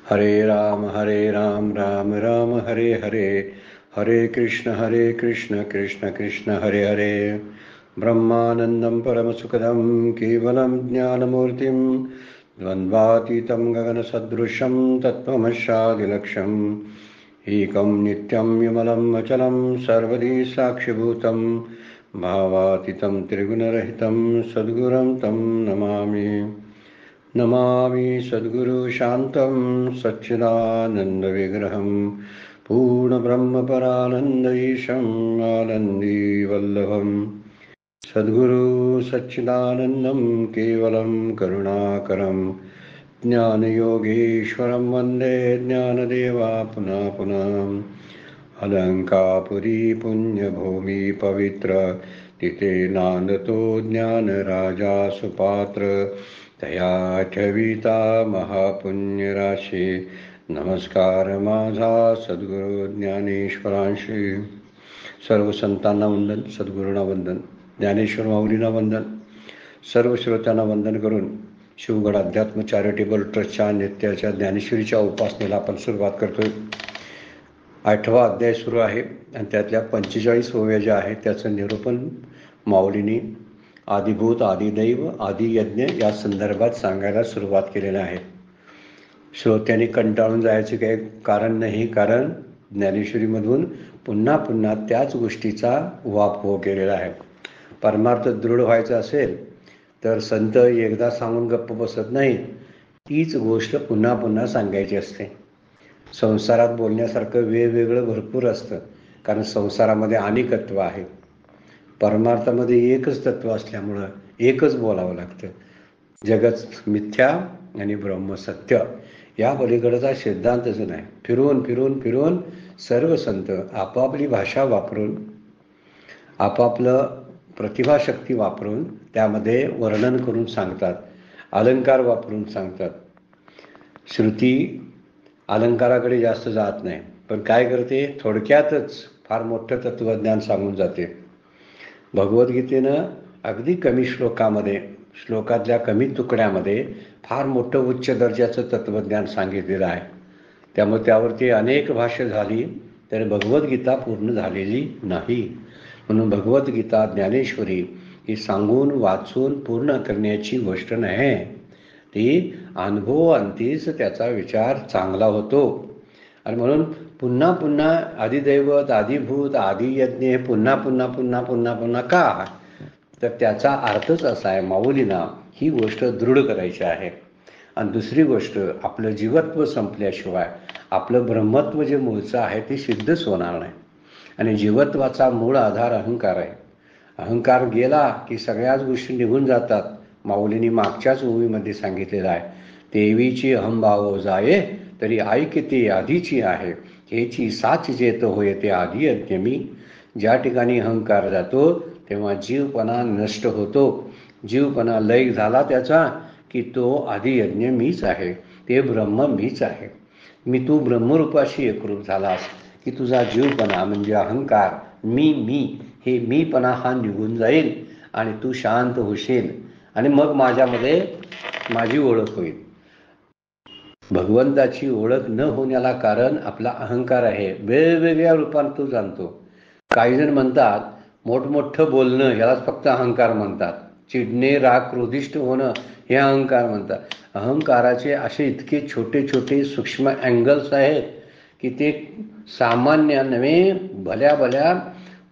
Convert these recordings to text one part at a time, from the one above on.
हरे राम राम राम हरे हरे, हरे कृष्ण कृष्ण कृष्ण हरे हरे। ब्रह्मानंदं परमसुखदं केवलं ज्ञानमूर्तिं द्वन्द्वातीतं गगनसदृशं तत्त्वमस्यादिलक्ष्यम् एकं नित्यं विमलं अचलं सर्वधी साक्षिभूतं भावातीतं त्रिगुणरहितं सद्गुरुं तं नमामि। नमामि सद्गुरु शान्तं सच्चिदानन्दविग्रहं पूर्णब्रह्मपरानन्द ईशम् आनन्दीवल्लभम्। सद्गुरु सच्चिदानन्दं केवलं करुणाकरं ज्ञानयोगीश्वरं वन्दे ज्ञानदेवा पुनः पुनः। अलंकापुरी पुण्यभूमि पवित्र तिथे नांदतो ज्ञानराजा सुपात्र तया ठविता महापुण्यराशी। नमस्कार माझा सद्गुरु ज्ञानेश्वरांशी। सर्व संतांना वंदन, सद्गुरूंना वंदन, ज्ञानेश्वर माऊलींना वंदन, सर्व श्रोत्यांना वंदन करून शिवगड अध्यात्म चॅरिटेबल ट्रस्टच्या नित्याच्या ज्ञानेश्वरीच्या उपासनेला आपण सुरुवात करतोय। 8वा अध्याय सुरू आहे आणि त्यातल्या 45 ओव्या ज्या आहेत त्याचं निरूपण माऊलींनी आदिभूत आदिदैव आदियज्ञ या संदर्भात सांगायला सुरुवात केलेलं आहे। श्रोत्यांनी कंटाळून जायचं काही कारण नाही, कारण ज्ञानेश्वरीमधून पुन्हा पुन्हा त्याच गोष्टीचा वापर केलेला आहे। परमार्थ दृढ व्हायचा असेल तर संत एकदा सांगून गप्प बसत नाही, तीच गोष्ट पुन्हा पुन्हा सांगायची असते। संसारात बोलण्यासारखं वेगवेगळं भरपूर असतं, कारण संसारामध्ये अनेक तत्व आहे। परमार्थामध्ये एकच तत्व असल्यामुळं एकच बोलावं लागतं। जगत मिथ्या आणि ब्रह्म सत्य या पलीकडचा सिद्धांतच नाही। फिरून फिरून फिरून सर्व संत आपापली भाषा वापरून आपापलं प्रतिभाशक्ती वापरून त्यामध्ये वर्णन करून सांगतात, अलंकार वापरून सांगतात। श्रुती अलंकाराकडे जास्त जात नाही, पण काय करते, थोडक्यातच फार मोठं तत्वज्ञान सांगून जाते। भगवद्गीतेनं अगदी कमी श्लोकातल्या कमी तुकड्यामध्ये फार मोठं उच्च दर्जाचं तत्वज्ञान सांगितलेलं आहे। त्यामुळे त्यावरती अनेक भाष्य झाली तर भगवद्गीता पूर्ण झालेली नाही। म्हणून भगवद्गीता ज्ञानेश्वरी ही सांगून वाचून पूर्ण करण्याची गोष्ट नाही, ती अनुभवांतीच त्याचा विचार चांगला होतो। आणि म्हणून पुन्हा पुन्हा आदिदैवत आदिभूत आदियज्ञ हे पुन्हा पुन्हा पुन्हा पुन्हा पुन्हा का, तर त्याचा अर्थच असा आहे, माऊलींना ही गोष्ट दृढ करायची आहे। आणि दुसरी गोष्ट, आपलं जीवत्व संपल्याशिवाय आपलं ब्रह्मत्व जे मूळचं आहे ते सिद्धच होणार नाही। आणि जीवत्वाचा मूळ आधार अहंकार आहे। अहंकार गेला की सगळ्याच गोष्टी निघून जातात। माऊलींनी मागच्याच ओवीमध्ये सांगितलेलं आहे, देवीची अहंभाव जाये तरी ऐक ते आधीची आहे, हेची साच जेत होय ते आधी यज्ञ मी। ज्या ठिकाणी अहंकार जातो तेव्हा जीवपणा नष्ट होतो। जीवपणा लय झाला त्याचा की तो आधी यज्ञ मीच आहे, ते ब्रह्म मीच आहे। तू ब्रह्मरूपाशी एकरूप झालास की तुझा जीवपणा म्हणजे अहंकार मी हे मीपणा हा निघून जाईल आणि तू शांत होशील आणि मग माझ्यामध्ये माझी ओळख होईल। भगवंताची ओळख न होण्याला कारण आपला अहंकार आहे। वेगवेगळ्या रूपात तो जाणतो। काही जण म्हणतात मोठमोठं बोलणं यालाच फक्त अहंकार म्हणतात, चिडणे राग क्रोधिष्ठ होणं हे अहंकार म्हणतात। अहंकाराचे असे इतके छोटे छोटे सूक्ष्म अँगल्स आहेत की ते सामान्य नव्हे, भल्या भल्या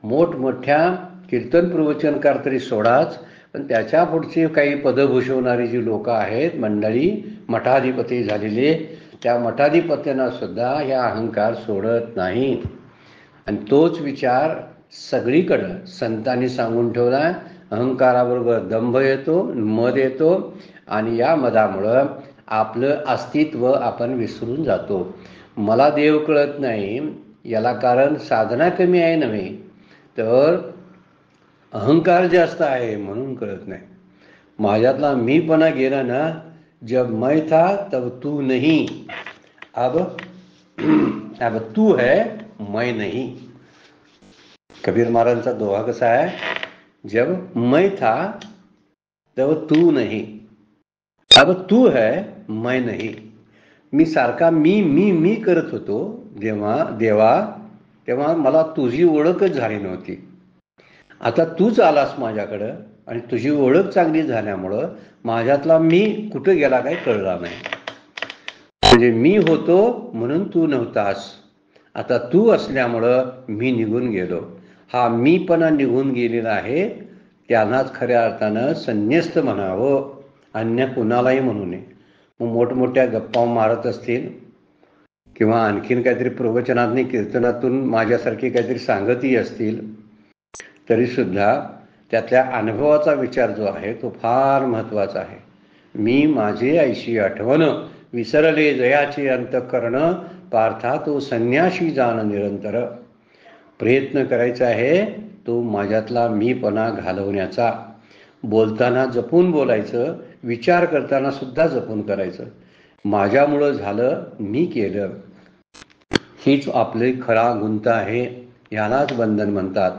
मोठमोठ्या कीर्तन प्रवचनकार तरी सोडाच, पण त्याच्या पुढची काही पदं भूषवणारी जी लोक आहेत मंडळी, मठाधिपती झालेले, त्या मठाधिपत्यांना सुद्धा ह्या अहंकार सोडत नाही। आणि तोच विचार सगळीकडं संतांनी सांगून ठेवला। अहंकाराबरोबर दंभ येतो, मद येतो आणि या मदामुळं आपलं अस्तित्व आपण विसरून जातो। मला देव कळत नाही याला कारण साधना कमी आहे नव्हे, तर अहंकार जास्त आहे म्हणून कळत नाही। माझ्यातला मीपणा गेला ना, जब मैं था तब तू नहीं, अब तू है मैं नहीं। कबीर महाराजांचा दोहा कसा आहे, जब मैं था तब तू नहीं, अब तू है मैं नहीं। मी सारखा मी करत होतो तेव्हा मला तुझी ओळखच झाली नव्हती. आता तूच आलास माझ्याकडं आणि तुझी ओळख चांगली झाल्यामुळं माझ्यातला मी कुठं गेला काही कळला नाही. म्हणजे मी होतो म्हणून तू नव्हतास. आता तू असल्यामुळं मी निघून गेलो. हा मीपणा निघून गेलेला आहे. त्यांनाच खऱ्या अर्थानं संन्यस्त म्हणावं, अन्य कुणालाही म्हणू नये. मग मोठमोठ्या गप्पा मारत असतील किंवा आणखीन काहीतरी प्रवचनातून कीर्तनातून माझ्यासारखी काहीतरी सांगतही असतील, तरी सुद्धा त्यातल्या अनुभवाचा विचार जो आहे तो फार महत्त्वाचा आहे. मी माझी ऐशी आठवण विसरले जयाचे अंतःकरण, पार्था तो संन्याशी जाण निरंतर. प्रयत्न करायचा आहे तो माझ्यातला मीपणा घालवण्याचा. बोलताना जपून बोलायचं, विचार करताना सुद्धा जपून करायचं. माझ्यामुळं झालं, मी केलं, हीच आपली खरा गुंत आहे. यालाच बंधन म्हणतात.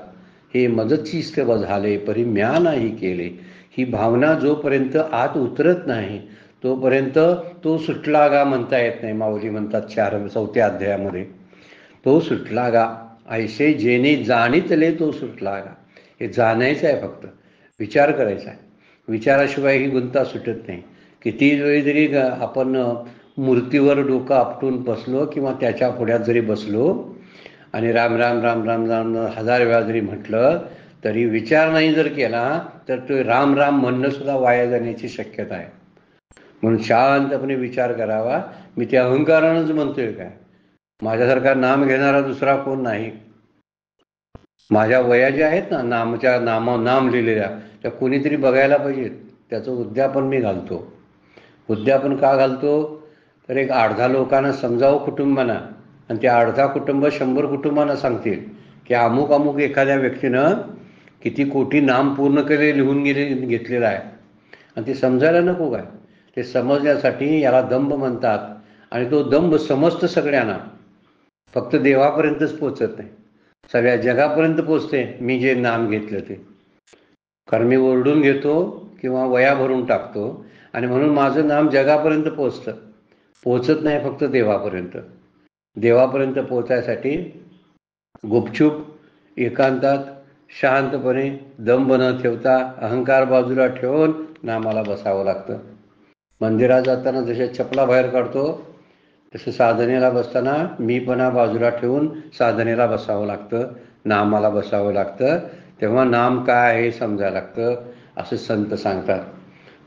हे मजची सेवा झाले परी म्या नाही केले. ही भावना जोपर्यंत आत उतरत नाही तोपर्यंत तो सुटला गा म्हणता येत नाही. माऊली म्हणतात 4व्या अध्यायामध्ये, तो सुटला गा ऐसे जेणे जाणीतले तो सुटला गा. हे जाणायचं आहे, फक्त विचार करायचा आहे. विचाराशिवाय ही गुंता सुटत नाही. किती वेळी जरी आपण मूर्तीवर डोकं आपटून बसलो किंवा त्याच्या पुढ्यात जरी बसलो आणि राम राम राम राम राम 1000 वेळा जरी म्हटलं तरी विचार नाही जर केला तर तो राम राम म्हणणं सुद्धा वाया जाण्याची शक्यता आहे. म्हणून शांतपणे विचार करावा. मी त्या अहंकारानंच म्हणतोय काय? माझ्यासारखा नाम घेणारा दुसरा कोण नाही. माझ्या वया ज्या आहेत ना, नाम लिहिलेल्या, त्या कोणीतरी बघायला पाहिजेत. त्याचं उद्यापन मी घालतो. उद्यापन का घालतो? तर एक 8-10 लोकांना समजावं कुटुंबांना, आणि ते 8-10 कुटुंब 100 कुटुंबांना सांगतील की अमुक अमुक एखाद्या व्यक्तीनं किती कोटी नाम पूर्ण केले लिहून घेतलेलं आहे. आणि ते समजायला नको काय? ते समजण्यासाठी याला दंभ म्हणतात. आणि तो दंभ समजतं सगळ्यांना, फक्त देवापर्यंतच पोचत नाही, सगळ्या जगापर्यंत पोचते मी जे नाम घेतलं ते. कारण मी ओरडून घेतो किंवा वया भरून टाकतो आणि म्हणून माझं नाम जगापर्यंत पोचत नाही, फक्त देवापर्यंत. देवापर्यंत पोचायसाठी गुपचूप एकांतात शांतपणे दंभ न ठेवता अहंकार बाजूला ठेवून नामाला बसावं लागतं. मंदिरात जाताना जशा चपला बाहेर काढतो तसं साधनेला बसताना मीपणा बाजूला ठेवून साधनेला बसावं लागतं, नामाला बसावं लागतं. तेव्हा नाम काय आहे समजायला लागतं, असं संत सांगतात.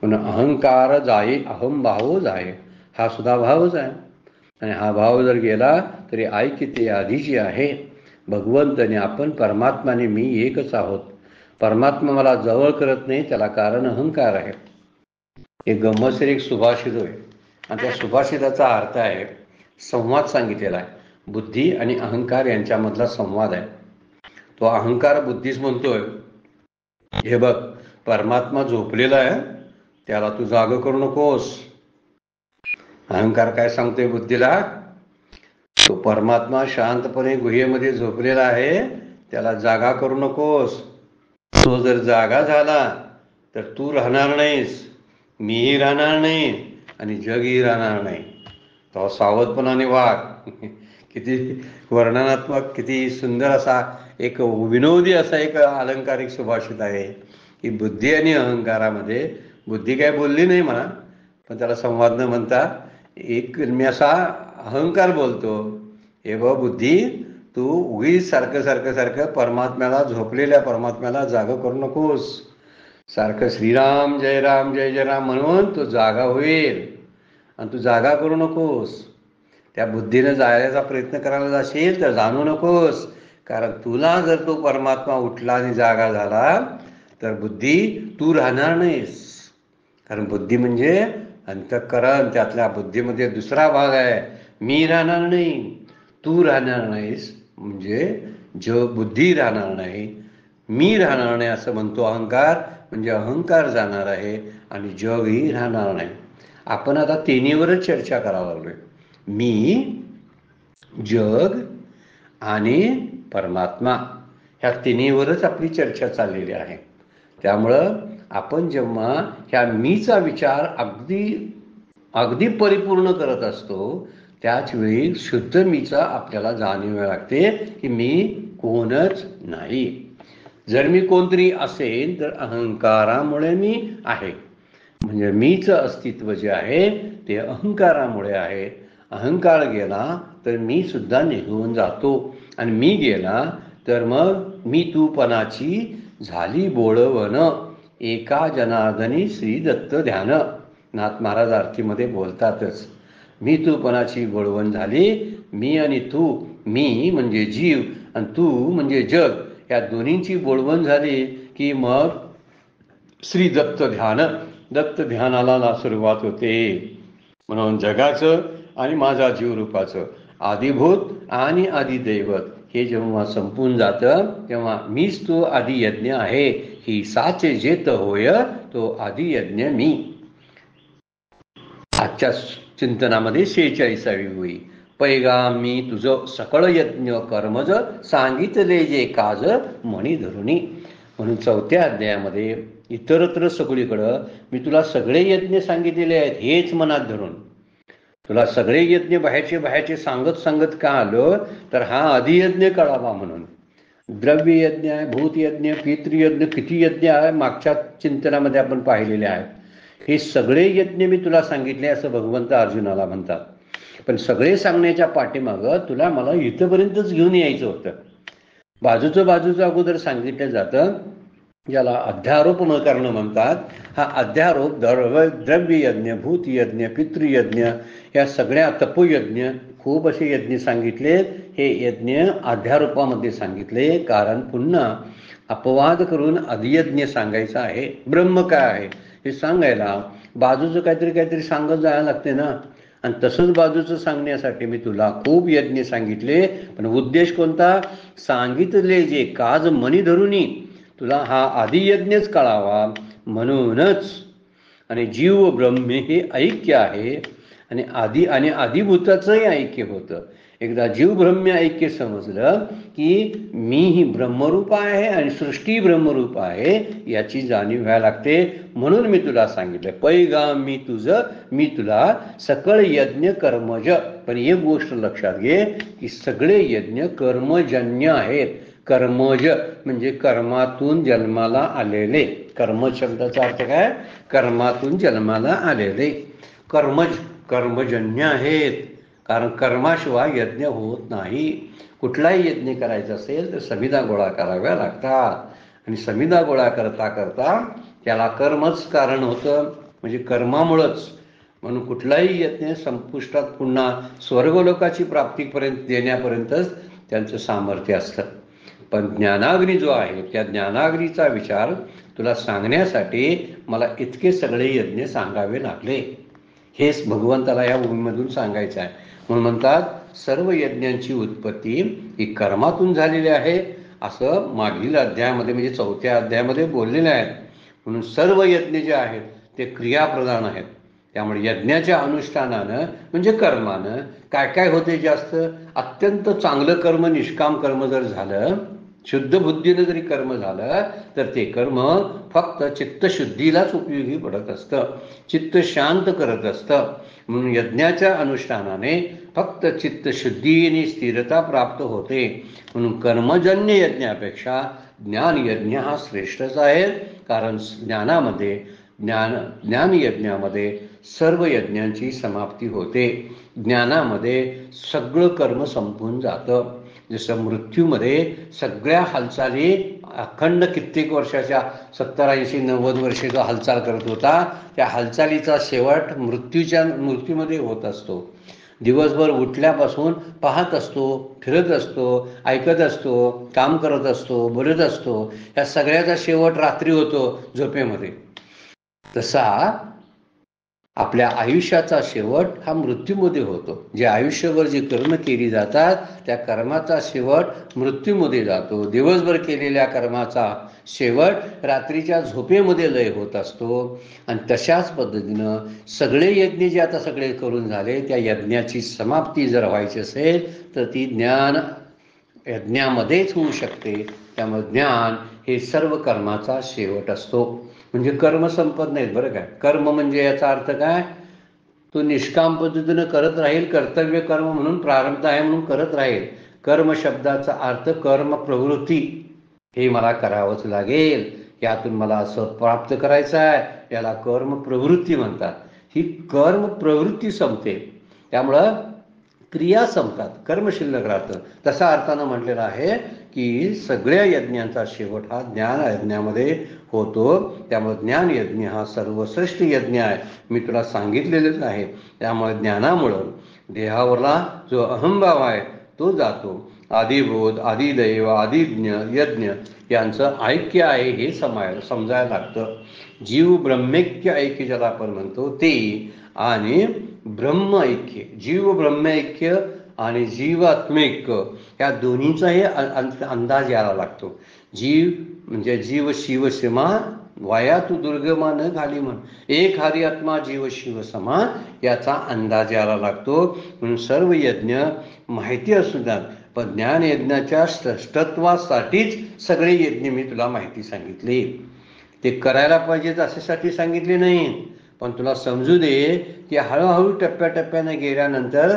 म्हणून अहंकार जाई अहमभाव जाय, हा सुद्धा भावच आहे. आणि हा भाव जर गेला तरी ऐक ते आधीची आहे. भगवंताने आपण परमात्माने मी एकच आहोत. परमात्मा मला जवळ करत नाही, त्याला कारण अहंकार आहे. एक गंमतशीर एक सुभाषित होय, आणि त्या सुभाषिताचा अर्थ आहे संवाद सांगितलेला आहे. बुद्धी आणि अहंकार यांच्यामधला संवाद आहे. तो अहंकार बुद्धीच म्हणतोय, हे बघ परमात्मा झोपलेला आहे, त्याला तू जाग करू नकोस. अहंकार काय सांगतोय बुद्धीला? तो परमात्मा शांतपणे गुहेमध्ये झोपलेला आहे, त्याला जागा करू नकोस. तो जर जागा झाला तर तू राहणार नाहीस, मीही राहणार नाही आणि जगही राहणार नाही. तो सावधपणाने वाग. किती वर्णनात्मक, किती सुंदर असा एक विनोदी असा एक अलंकारिक सुभाषित आहे की बुद्धी आणि अहंकारामध्ये, बुद्धी काय बोलली नाही म्हणा, पण त्याला संवाद न म्हणता एक मी असा अहंकार बोलतो, हे बघ बुद्धी, तू उगीच सारखं परमात्म्याला, झोपलेल्या परमात्म्याला जागा करू नकोस. सारखं श्रीराम जय राम जय जय राम म्हणून तो जागा होईल, आणि तू जागा करू नकोस. त्या बुद्धीनं जायचा प्रयत्न करायला जाशील तर जाणू नकोस. कारण तुला जर तो परमात्मा उठला आणि जागा झाला तर बुद्धी तू राहणार नाहीस. कारण बुद्धी म्हणजे अंतःकरण, त्यातल्या बुद्धीमध्ये दुसरा भाग आहे, मी राहणार नाही, तू राहणार नाहीस. म्हणजे बुद्धी राहणार नाही, मी राहणार नाही असं म्हणतो अहंकार. म्हणजे अहंकार जाणार आहे आणि जगही राहणार नाही. आपण आता तिन्हीवरच चर्चा करायला लागलोय, मी, जग आणि परमात्मा, ह्या तिन्हीवरच आपली चर्चा चाललेली आहे. त्यामुळं आपण जेव्हा ह्या मीचा विचार अगदी अगदी परिपूर्ण करत असतो, त्याच वेळी शुद्ध मीचा आपल्याला जाणीव लागते की मी कोणच नाही. जर मी कोणतरी असेल तर अहंकारामुळे मी आहे. म्हणजे मीच अस्तित्व जे आहे ते अहंकारामुळे आहे. अहंकार गेला तर मी सुद्धा निघून जातो, आणि मी गेला तर मग मी तूपणाची झाली बोळवण, एका जनार्दनी श्री दत्त ध्यान. नाथ महाराज आरतीमध्ये बोलतातच, मी तूपणाची बोळवण झाली. मी आणि तू, मी म्हणजे जीव आणि तू म्हणजे जग, या दोन्हींची बोळवण झाली की मग श्री दत्त ध्यान, दत्त ध्यानाला सुरुवात होते. म्हणून जगाचं आणि माझा जीवरूपाचं आदिभूत आणि आदिदैवत हे जेव्हा संपून जातं तेव्हा मीच तो आदियज्ञ आहे. ही साचे जेत होय तो आदियज्ञ मी. आजच्या चिंतनामध्ये 46वी होई. पैगाम मी तुझं सकळ यज्ञ कर्मज, सांगितले जे काज मणी धरुणी. म्हणून 4थ्या अध्यायामध्ये इतरत्र सगळीकडं मी तुला सगळे यज्ञ सांगितलेले आहेत, हेच मनात धरून. तुला सगळे यज्ञ बाहेरचे सांगत सांगत का आलं तर हा आदियज्ञ कळावा म्हणून. द्रव्य यज्ञ आहे, भूतयज्ञ, पितृयज्ञ, किती यज्ञ आहे मागच्या चिंतनामध्ये आपण पाहिलेले आहेत. हे सगळे यज्ञ मी तुला सांगितले असं भगवंत अर्जुनाला म्हणतात. पण सगळे सांगण्याच्या पाठीमागं तुला मला इथंपर्यंतच घेऊन यायचं होतं. बाजूचं अगोदर सांगितलं जातं, ज्याला अध्यारोप न करणं म्हणतात. हा अध्यारोप द्रव्ययज्ञ, भूतयज्ञ, पितृयज्ञ, या सगळ्या तपोयज्ञ, खूप असे यज्ञ सांगितले. हे यज्ञ अध्यारोपामध्ये सांगितले, कारण पुन्हा अपवाद करून अधियज्ञ सांगायचा आहे. ब्रह्म काय आहे हे सांगायला बाजूचं काहीतरी सांगत जायला लागते ना. आणि तसंच बाजूचं सांगण्यासाठी मी तुला खूप यज्ञ सांगितले, पण उद्देश कोणता? सांगितले जे काज मनी धरुनी, तुला हा आदियज्ञच कळावा म्हणूनच. आणि जीव ब्रह्म हे ऐक्य आहे, आणि आदिभूताचंही ऐक्य होतं. एकदा जीव ब्रह्म ऐक्य समजलं की मी ही ब्रह्मरूप आहे आणि सृष्टी ब्रह्मरूप आहे, याची जाणीव व्हायला लागते. म्हणून मी तुला सांगितलं पैगाम मी तुला सकळ यज्ञ कर्मज. पण एक गोष्ट लक्षात घे की सगळे यज्ञ कर्मजन्य आहेत. कर्मज म्हणजे कर्मातून जन्माला आलेले. कर्म शब्दाचा अर्थ काय? कर्मातून जन्माला आलेले. कर्मजन्य आहेत, कारण कर्माशिवाय यज्ञ होत नाही. कुठलाही यज्ञ करायचा असेल तर समिधा गोळा कराव्या लागतात, आणि समिधा गोळा करता करता त्याला कर्मच कारण होतं, म्हणजे कर्मामुळंच. म्हणून कुठलाही यज्ञ संपुष्टात पुन्हा स्वर्गलोकाची प्राप्तीपर्यंत देण्यापर्यंतच त्यांचं सामर्थ्य असतं. पण ज्ञानाग्नी जो आहे त्या ज्ञानाग्नीचा विचार तुला सांगण्यासाठी मला इतके सगळे यज्ञ सांगावे लागले. हेच भगवंताला या भूमीमधून सांगायचं आहे. म्हणून म्हणतात सर्व यज्ञांची उत्पत्ती ही कर्मातून झालेली आहे, असं मागील अध्यायामध्ये म्हणजे 4थ्या अध्यायामध्ये बोललेले आहेत. म्हणून सर्व यज्ञ जे आहेत ते क्रियाप्रधान आहेत. त्यामुळे यज्ञाच्या अनुष्ठानानं म्हणजे कर्मानं काय काय होते? जास्त अत्यंत चांगलं कर्म, निष्काम कर्म जर झालं, शुद्ध बुद्धीनं जरी कर्म झालं तर ते कर्म फक्त चित्तशुद्धीलाच उपयोगी पडत असतं, चित्त शांत करत असतं. म्हणून यज्ञाच्या अनुष्ठानाने फक्त चित्तशुद्धी आणि स्थिरता प्राप्त होते. म्हणून कर्मजन्य यज्ञापेक्षा ज्ञानयज्ञ हा श्रेष्ठच आहे, कारण ज्ञानयज्ञामध्ये सर्व यज्ञांची समाप्ती होते. ज्ञानामध्ये सगळं कर्म संपून जातं. जसं मृत्यूमध्ये सगळ्या हालचाली अखंड कित्येक वर्षाच्या 70, 80, 90 वर्षे जो हालचाल करत होता, त्या हालचालीचा शेवट मृत्यूमध्ये होत असतो. दिवसभर उठल्यापासून पाहत असतो, फिरत असतो, ऐकत असतो, काम करत असतो, बोलत असतो, या सगळ्याचा शेवट रात्री होतो झोपेमध्ये. तसा आपल्या आयुष्याचा शेवट हा मृत्यूमध्ये होतो. जे आयुष्यभर जी कर्म केली जातात त्या कर्माचा शेवट मृत्यूमध्ये जातो. दिवसभर केलेल्या कर्माचा शेवट रात्रीच्या झोपेमध्ये लय होत असतो. आणि तशाच पद्धतीनं सगळे यज्ञ जे आता सगळे करून झाले, त्या यज्ञाची समाप्ती जर व्हायची असेल तर ती ज्ञान यज्ञामध्येच होऊ शकते. त्यामुळे ज्ञान हे सर्व कर्माचा शेवट असतो. म्हणजे कर्म संपत नाहीत बरं काय. कर्म म्हणजे याचा अर्थ काय? तो निष्काम पद्धतीनं करत राहील, कर्तव्य कर्म म्हणून प्रारब्ध आहे म्हणून करत राहील. कर्म शब्दाचा अर्थ कर्म प्रवृत्ती, हे मला करावंच लागेल, यातून मला असं प्राप्त करायचं आहे, याला कर्म प्रवृत्ती म्हणतात. ही कर्म प्रवृत्ती संपते, त्यामुळं क्रिया संपतात, कर्म शिल्लक राहतं. तसा अर्थानं म्हटलेलं आहे की सगळ्या यज्ञांचा शेवट हा ज्ञान यज्ञामध्ये होतो. त्यामुळे ज्ञान यज्ञ हा सर्वश्रेष्ठ यज्ञ आहे, मी तुला सांगितलेलंच आहे. त्यामुळे ज्ञानामुळं देहावरला जो अहंभाव आहे तो जातो. आदिबोध, आदिदैव, आदिज्ञ, यज्ञ यांचं ऐक्य आहे हे समजायला लागतं. जीव ब्रह्मैक्य ऐक्य ज्याला आपण म्हणतो ते, आणि ब्रह्म ऐक्य, जीव ब्रह्म ऐक्य आणि जीवात्मैक्य या दोन्हीचाही अंदाज यायला लागतो. जीव म्हणजे जीव शिव समा, वाया तू दुर्गमा न घाली म्हण, एक हरी आत्मा जीव शिव समा, याचा अंदाज यायला लागतो. म्हणून सर्व यज्ञ माहिती असू द्यात, पण ज्ञान यज्ञाच्या श्रेष्ठत्वासाठीच सगळे यज्ञ मी तुला माहिती सांगितली. ते करायला पाहिजेत अशासाठी सांगितले नाही, पण तुला समजू दे की हळूहळू टप्प्याटप्प्याने गेल्यानंतर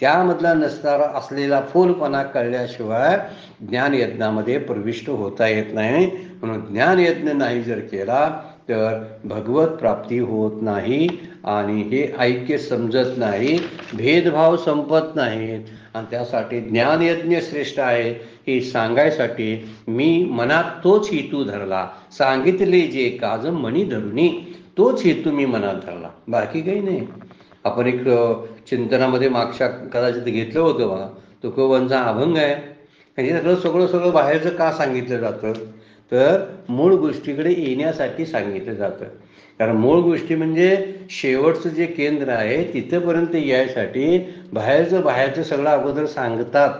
त्यामधला नसणारा असलेला फोलपणा कळल्याशिवाय ज्ञानयज्ञामध्ये प्रविष्ट होता येत नाही. म्हणून ज्ञानयज्ञ नाही जर केला तर भगवत प्राप्ती होत नाही, आणि हे ऐक्य समजत नाही, भेदभाव संपत नाहीत. आणि त्यासाठी ज्ञानयज्ञ श्रेष्ठ आहे हे सांगायसाठी मी मनात तोच हेतू धरला. सांगितले जे काज मणी धरुनी, तोच हेतू मी मनात धरला, बाकी काही नाही. आपण एक चिंतनामध्ये मागच्या कदाचित घेतलं होतं बघा, तुकोबांचा अभंग आहे. म्हणजे सगळं बाहेरचं का सांगितलं जातं, तर मूळ गोष्टीकडे येण्यासाठी सांगितलं जातं. कारण मूळ गोष्टी म्हणजे शेवटचं जे केंद्र आहे तिथंपर्यंत यायसाठी बाहेरचं सगळं अगोदर सांगतात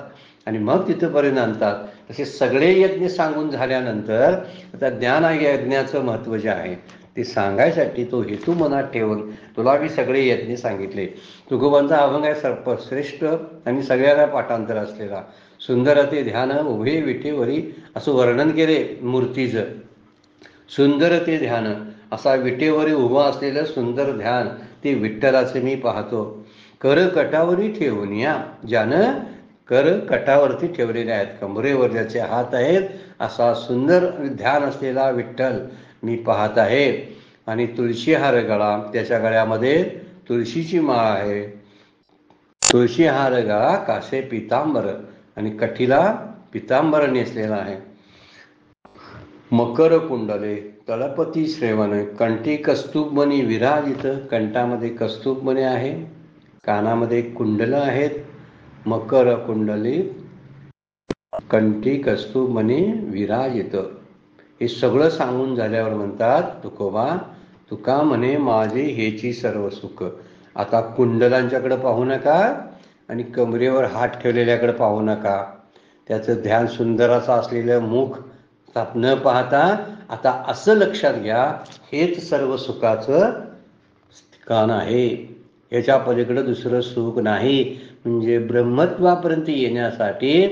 आणि मग तिथंपर्यंत आणतात. तसे सगळे यज्ञ सांगून झाल्यानंतर आता ज्ञान यज्ञाचं महत्त्व जे आहे ते सांगायसाठी तो हेतू मनात ठेवून तुला मी सगळे यज्ञ सांगितले. तुकोबांचा अभंग आहे सर्वश्रेष्ठ आणि सगळ्याला पाठांतर असलेला. सुंदर ते ध्यान उभे विटेवरी, असं वर्णन केले मूर्तीचं. सुंदर ते ध्यान, असा विटेवरी उभं असलेलं सुंदर ध्यान ते विठ्ठलाचे मी पाहतो. कर कटावरी ठेवून या, ज्यानं कर कटावरती ठेवलेले आहेत, कमरेवर ज्याचे हात आहेत, असा सुंदर ध्यान असलेला विठ्ठल मी पाहत आहे. आणि तुळशी हार गळा, त्याच्या गळ्यामध्ये तुळशीची माळ आहे. तुळशी हार गळा कासे पितांबर, आणि कठीला पितांबर नेसलेला आहे. मकर कुंडले तळपती श्रेवण, कंठी कस्तूपमणी विराजित, कंठामध्ये कस्तूपमणी आहे, कानामध्ये कुंडलं आहेत. मकर कुंडली कंठी कस्तूपमणी विराजित, हे सगळं सांगून झाल्यावर म्हणतात तुकोबा, तुका म्हणे माझे हेची सर्व सुख. आता कुंडलांच्याकडे पाहू नका आणि कमरेवर हात ठेवलेल्याकडे पाहू नका. त्याचं ध्यान सुंदर असं असलेलं मुख न पाहता आता असं लक्षात घ्या, हेच सर्व सुखाचं ठिकाण आहे, याच्या पलीकडे दुसरं सुख नाही. म्हणजे ब्रह्मत्वापर्यंत येण्यासाठी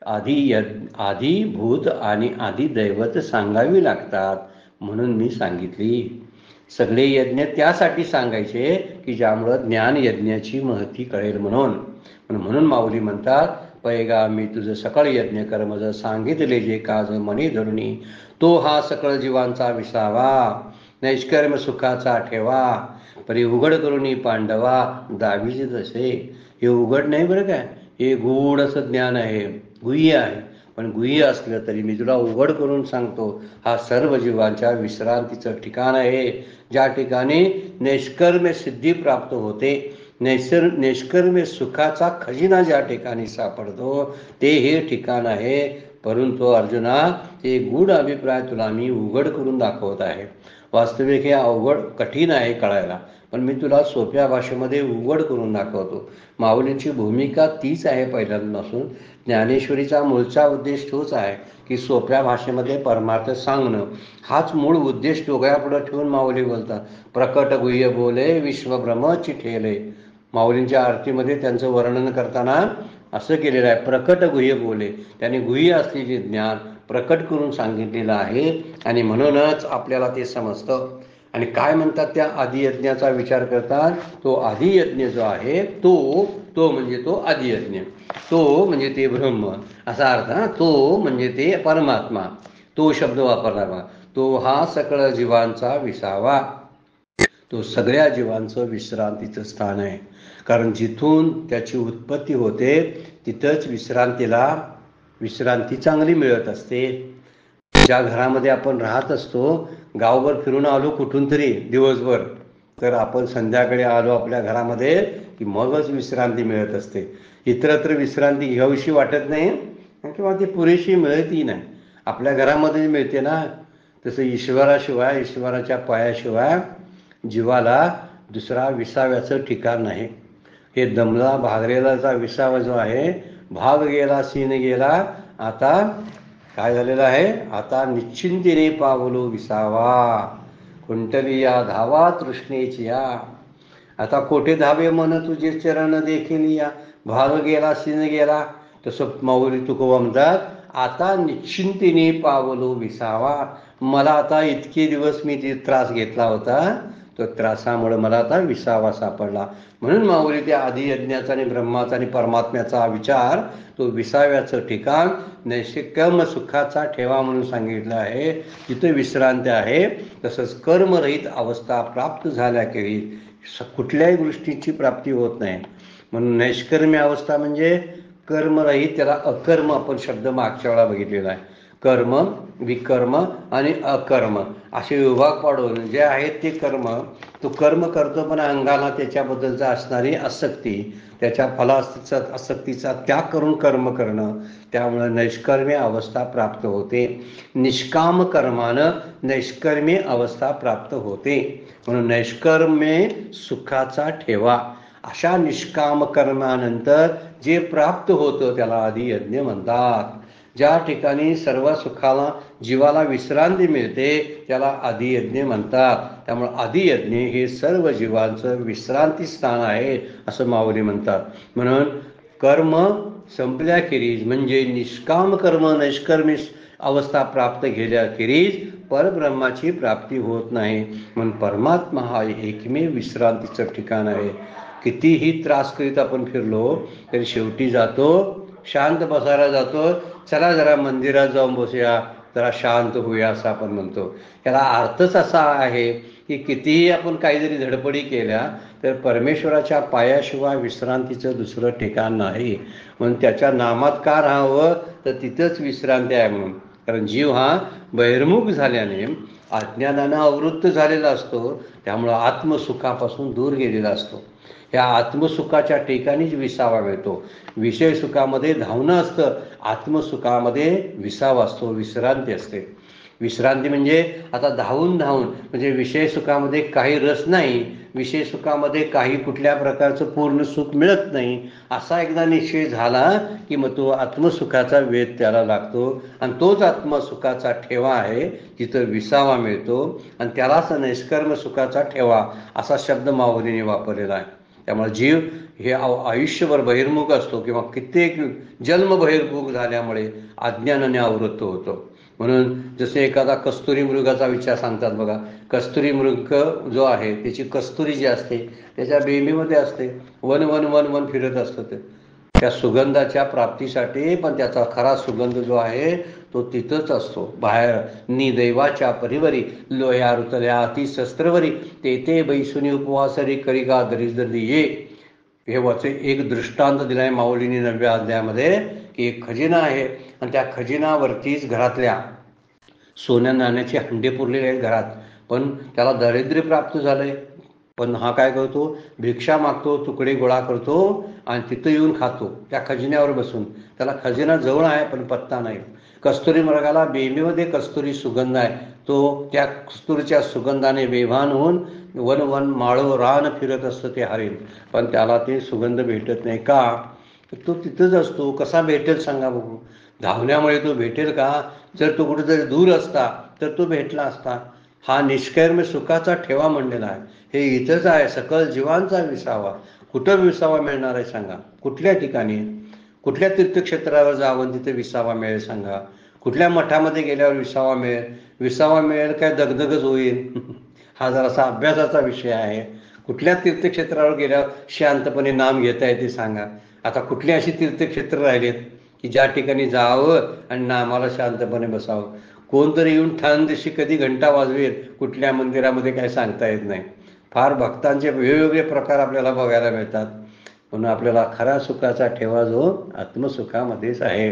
आधी भूत आणि आधी दैवत सांगावी लागतात, म्हणून मी सांगितली. सगळे यज्ञ त्यासाठी सांगायचे की ज्यामुळं ज्ञान यज्ञाची महती कळेल म्हणून माऊली म्हणतात, पैगा मी तुझं सकळ यज्ञ कर्म जर सांगितले जे काज मनी धरुणी, तो हा सकळ जीवांचा विसावा, नैष्कर्म सुखाचा ठेवा, परी उघड करुणी पांडवा दावीचे तसे. हे उघड नाही बरं काय, हे गूढ असं ज्ञान आहे, गुह्य आहे. पण गुह्य असलं तरी मी तुला उघड करून सांगतो, हा सर्व जीवांच्या विश्रांतीचं ठिकाण आहे, ज्या ठिकाणी निष्कर्म सिद्धी प्राप्त होते. निष्कर्म सुखाचा खजिना ज्या ठिकाणी सापडतो ते हे ठिकाण आहे. परंतु अर्जुना, ते गूढ अभिप्राय तुला मी उघड करून दाखवत आहे. वास्तविक हे अवघड कठीण आहे कळायला, पण मी तुला सोप्या भाषेमध्ये उघड करून दाखवतो. माऊलींची भूमिका तीच आहे पहिल्यांदापासून. ज्ञानेश्वरीचा मूळचा उद्देश तोच आहे की सोप्या भाषेमध्ये परमार्थ सांगणं, हाच मूळ उद्देश डोक्यापुढे ठेवून माऊली बोलतात. प्रकट गुह्य बोले विश्वभ्रमची ठेले. माऊलींच्या आरतीमध्ये त्यांचं वर्णन करताना असं केलेलं आहे, प्रकट गुह्य बोले, त्याने गुह्य असलेले ज्ञान प्रकट करून सांगितलेलं आहे. आणि म्हणूनच आपल्याला ते समजतं. आणि काय म्हणतात त्या आदियज्ञाचा विचार करतात? तो आदियज्ञ जो आहे तो म्हणजे तो आदियज्ञ, तो म्हणजे ते ब्रह्म असा अर्थ. तो म्हणजे ते परमात्मा, तो शब्द वापरला. तो हा सकळ जीवांचा विसावा, तो सगळ्या जीवांचं विश्रांतीचं स्थान आहे. कारण जिथून त्याची उत्पत्ती होते तिथंच विश्रांती चांगली मिळत असते. ज्या घरामध्ये आपण राहत असतो, गावभर फिरून आलो कुठून तरी दिवसभर, तर आपण संध्याकाळी आलो आपल्या घरामध्ये की मगच विश्रांती मिळत असते. इतरत्र विश्रांती घ्यावीशी वाटत नाही किंवा ती पुरेशी मिळतही नाही. आपल्या घरामध्ये मिळते ना, तसं ईश्वराशिवाय, ईश्वराच्या पायाशिवाय जीवाला दुसरा विसाव्याचं ठिकाण नाही. हे दमला भागलेलाचा विसावा जो आहे, भाग गेला सीन गेला, आता काय झालेलं आहे? आता निश्चिंतीने पावलो विसावा, कुंटली या धावा तृष्णेची या. आता कोठे धावे मन तुझे चरण देखील या, भाग गेला सीन गेला. तसं माऊली तुकोबा म्हणतात, आता निश्चिंतीने पावलो विसावा. मला आता इतके दिवस मी जे त्रास घेतला होता, तो त्रासामुळे मला आता विसावा सापडला. म्हणून माऊली त्या आदियज्ञाचा आणि ब्रह्माचा आणि परमात्म्याचा विचार, तो विसाव्याचं ठिकाण नैष्कर्म सुखाचा ठेवा म्हणून सांगितलं आहे. तिथे विश्रांती आहे. तसंच कर्मरहित अवस्था प्राप्त झाल्याखेरीज कुठल्याही गोष्टीची प्राप्ती होत नाही. म्हणून नैष्कर्म्य अवस्था म्हणजे कर्मरहित, त्याला अकर्म आपण शब्द मागच्या वेळा बघितलेला आहे. कर्म, विकर्म आणि अकर्म असे विभाग पाडून जे आहेत ते कर्म, तो कर्म करतो पण अंगाला त्याच्याबद्दलचा असणारी आसक्ती, त्याच्या आसक्तीचा त्याग करून कर्म करणं, त्यामुळे नैष्कर्म्य अवस्था प्राप्त होते. निष्काम कर्मानं नैष्कर्म्य अवस्था प्राप्त होते. म्हणून नैष्कर्म्य सुखाचा ठेवा, अशा निष्काम कर्मानंतर जे प्राप्त होतं त्याला आदियज्ञ म्हणतात. ज्या ठिकाणी सर्व सुखाला जीवाला विश्रांती मिळते त्याला आदियज्ञ म्हणतात. त्यामुळे आदियज्ञ हे सर्व जीवांचं विश्रांती स्थान आहे असं माऊली म्हणतात. म्हणून कर्म संपल्याखेरीज म्हणजे निष्काम कर्म नैष्कर्मी अवस्था प्राप्त केल्याखेरीज परब्रह्माची प्राप्ती होत नाही. म्हणून परमात्मा हा एकमेव विश्रांतीचं ठिकाण आहे. कितीही त्रास करीत आपण फिरलो तरी शेवटी जातो, शांत बसायला जातो, चला जरा मंदिरात जाऊन बसूया, जरा शांत होऊया असं आपण म्हणतो. याला अर्थच असा आहे की कितीही आपण काही जरी धडपडी केल्या तर परमेश्वराच्या पायाशिवाय विश्रांतीचं दुसरं ठिकाण नाही. म्हणून त्याच्या नामात का राहावं, तर तिथंच विश्रांती आहे म्हणून. कारण जीव हा बहिर्मुख झाल्याने अज्ञानानं आवृत्त झालेला असतो, त्यामुळं आत्मसुखापासून दूर गेलेला असतो. ह्या आत्मसुखाच्या ठिकाणीच विसावा मिळतो. विषय सुखामध्ये धावणं असतं, आत्मसुखामध्ये विसावा असतो, विश्रांती असते. विश्रांती म्हणजे आता धावून म्हणजे विषय सुखामध्ये काही रस नाही, विषय सुखामध्ये काही कुठल्या प्रकारचं पूर्ण सुख मिळत नाही, असा एकदा निश्चय झाला की मग तो आत्मसुखाचा वेध त्याला लागतो. आणि तोच आत्मसुखाचा ठेवा आहे, तिथं विसावा मिळतो. आणि त्यालाच नैष्कर्म सुखाचा ठेवा असा शब्द माऊलीने वापरलेला आहे. त्यामुळे जीव हे आयुष्यभर बहिर्मुख असतो किंवा कित्येक जन्म बहिर्मुख झाल्यामुळे अज्ञानाने आवृत्त होतो. म्हणून जसे एखादा कस्तुरी मृगाचा विचार सांगतात बघा, कस्तुरी मृग जो आहे त्याची कस्तुरी जी असते त्याच्या बेंबीमध्ये असते, वन वन वन वन फिरत असतं ते त्या सुगंधाच्या प्राप्तीसाठी. पण त्याचा खरा सुगंध जो आहे तो तिथंच असतो बाहेर. निदैवाच्या परिवरी लोह्या रुतल्या अति शस्त्रवरी, ते बैसुनी उपवासरी करिका दरिद्री ये. हे वाचे एक दृष्टांत दिलाय माऊलीने 9व्या अध्यायामध्ये की एक खजिना आहे आणि त्या खजिनावरतीच घरातल्या सोन्या नाण्याचे हंडे पुरलेले आहेत घरात, पण त्याला दारिद्र्य प्राप्त झालंय. पण हा काय करतो, भिक्षा मागतो, तुकडे गोळा करतो आणि तिथं येऊन खातो त्या खजिन्यावर बसून. त्याला खजिना जवळ आहे पण पत्ता नाही. कस्तुरी मृगाला बेंबीमध्ये कस्तुरी सुगंध आहे, तो त्या कस्तुरीच्या सुगंधाने बेभान होऊन वन वन माळो रान फिरत असतं ते हरिण, पण त्याला ते सुगंध भेटत नाही. का? तो तिथंच असतो. कसा भेटेल सांगा बघू? धावण्यामुळे तो भेटेल का? जर तो कुठेतरी दूर असता तर तो भेटला असता. हा निष्कर्म सुखाचा ठेवा म्हणलेला आहे. हे इथंच आहे, सकल जीवांचा विसावा. कुठं विसावा मिळणार आहे सांगा? कुठल्या ठिकाणी, कुठल्या तीर्थक्षेत्रावर जावं तिथे विसावा मिळेल सांगा? कुठल्या मठामध्ये गेल्यावर विसावा मिळेल? विसावा मिळेल काय दगदगच होईल? हा जरासा अभ्यासाचा विषय आहे. कुठल्या तीर्थक्षेत्रावर गेल्यावर शांतपणे नाम घेता येते सांगा. आता कुठली अशी तीर्थक्षेत्र राहिलेत की ज्या ठिकाणी जावं आणि नामाला शांतपणे बसावं? कोणतरी येऊन ठाण दिवशी कधी घंटा वाजवेल कुठल्या मंदिरामध्ये काय सांगता येत नाही. फार भक्तांचे वेगवेगळे प्रकार आपल्याला बघायला मिळतात. म्हणून आपल्याला खरा सुखाचा ठेवा जो आत्मसुखामध्येच आहे.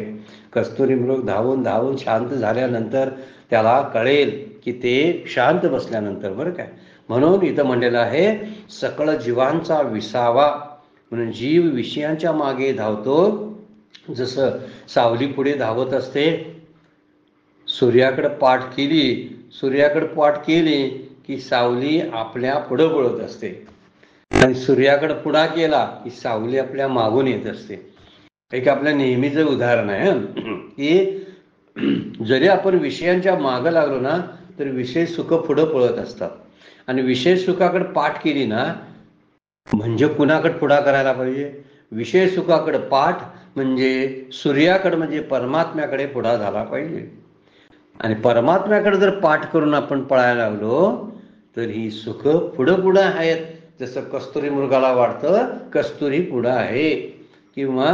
कस्तुरी मृग धावून धावून शांत झाल्यानंतर त्याला कळेल की ते शांत बसल्यानंतर, बरं काय. म्हणून इथं म्हणलेलं आहे सकळ जीवांचा विसावा. म्हणून जीव विषयांच्या मागे धावतो. जसं सावली पुढे धावत असते, सूर्याकडे पाठ केली की सावली आपल्या पुढं पळत असते, आणि सूर्याकडे पुढा केला की सावली आपल्या मागून येत असते. एक आपल्या नेहमीचं उदाहरण आहे की जरी आपण विषयांच्या मागं लागलो ना तर विषय सुख पुढं पळत असतात. आणि विषय सुखाकडे पाठ केली ना म्हणजे कुणाकडे पुढा करायला पाहिजे? विषय सुखाकडे पाठ म्हणजे सूर्याकडे, म्हणजे परमात्म्याकडे पुढा झाला पाहिजे. आणि परमात्म्याकडे जर पाठ करून आपण पळायला लागलो तर ही सुख पुढं पुढं आहेत. जसं कस्तुरी मृगाला वाटतं कस्तुरी पुढं आहे, किंवा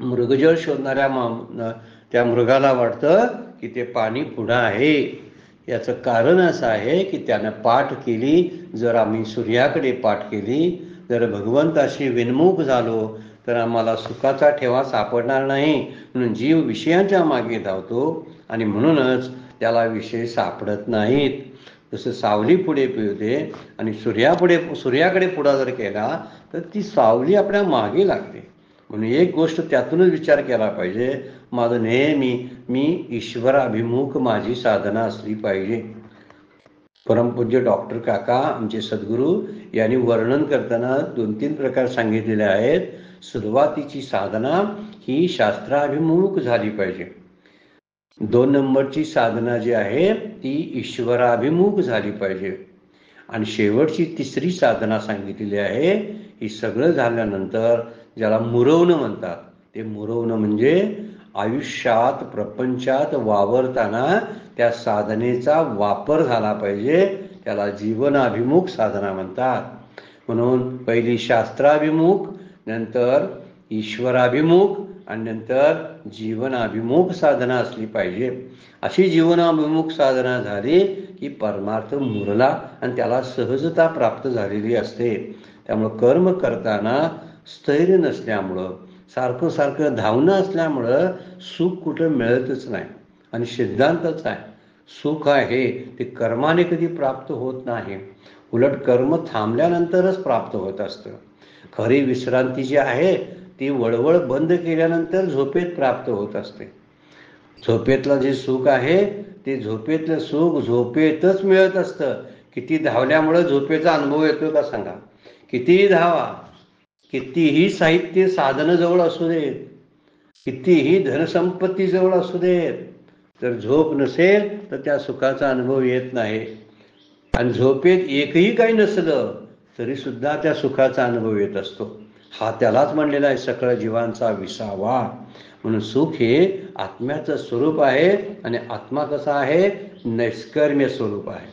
मृगजळ शोधणाऱ्या त्या मृगाला वाटतं की ते पाणी पुढं आहे. याचं कारण असं आहे की त्यानं पाठ केली. जर आम्ही सूर्याकडे पाठ केली, जर भगवंताशी विन्मुख झालो तर आम्हाला सुखाचा ठेवा सापडणार नाही. म्हणून जीव विषयांच्या मागे धावतो आणि म्हणूनच त्याला विषय सापडत नाहीत. जसं सावली पुढे पिळते आणि सूर्याकडे पुढा जर केला तर ती सावली आपल्या मागे लागते. म्हणून एक गोष्ट त्यातूनच विचार केला पाहिजे, माझं नेहमी मी ईश्वराभिमुख माझी साधना असली पाहिजे. परमपूज्य डॉक्टर काका आमचे सद्गुरू यांनी वर्णन करताना 2-3 प्रकार सांगितलेले आहेत. सुरुवातीची साधना ही शास्त्राभिमुख झाली पाहिजे. 2 नंबरची साधना जी आहे ती ईश्वराभिमुख झाली पाहिजे. आणि शेवटची 3री साधना सांगितलेली आहे. ही सगळं झाल्यानंतर ज्याला मुरवणं म्हणतात, ते मुरवणं म्हणजे आयुष्यात प्रपंचात वावरताना त्या साधनेचा वापर झाला पाहिजे. त्याला जीवनाभिमुख साधना म्हणतात. म्हणून पहिली शास्त्राभिमुख, नंतर ईश्वराभिमुख आणि नंतर जीवनाभिमुख साधना असली पाहिजे. अशी जीवनाभिमुख साधना झाली की परमार्थ मुरला आणि त्याला सहजता प्राप्त झालेली असते. त्यामुळं कर्म करताना स्थैर्य नसल्यामुळं, सारखं धावणं असल्यामुळं सुख कुठं मिळतच नाही. आणि सिद्धांतच आहे, सुख आहे ते कर्माने कधी प्राप्त होत नाही. उलट कर्म थांबल्यानंतरच प्राप्त होत असतं. खरी विश्रांती जी आहे ती वळवळ बंद केल्यानंतर झोपेत प्राप्त होत असते. झोपेतलं जे सुख आहे ते झोपेतलं सुख झोपेतच मिळत असतं. किती धावल्यामुळं झोपेचा अनुभव येतो का सांगा? कितीही धावा, कितीही साहित्य साधनं जवळ असू देत, कितीही धनसंपत्ती जवळ असू देत, जर झोप नसेल तर त्या सुखाचा अनुभव येत नाही. आणि झोपेत एकही काही नसलं तरी सुद्धा त्या सुखाचा अनुभव येत असतो. हा त्यालाच म्हणलेला आहे सकळ जीवांचा विसावा. म्हणून सुख हे आत्म्याचं स्वरूप आहे. आणि आत्मा कसा आहे? नैष्कर्म्य स्वरूप आहे.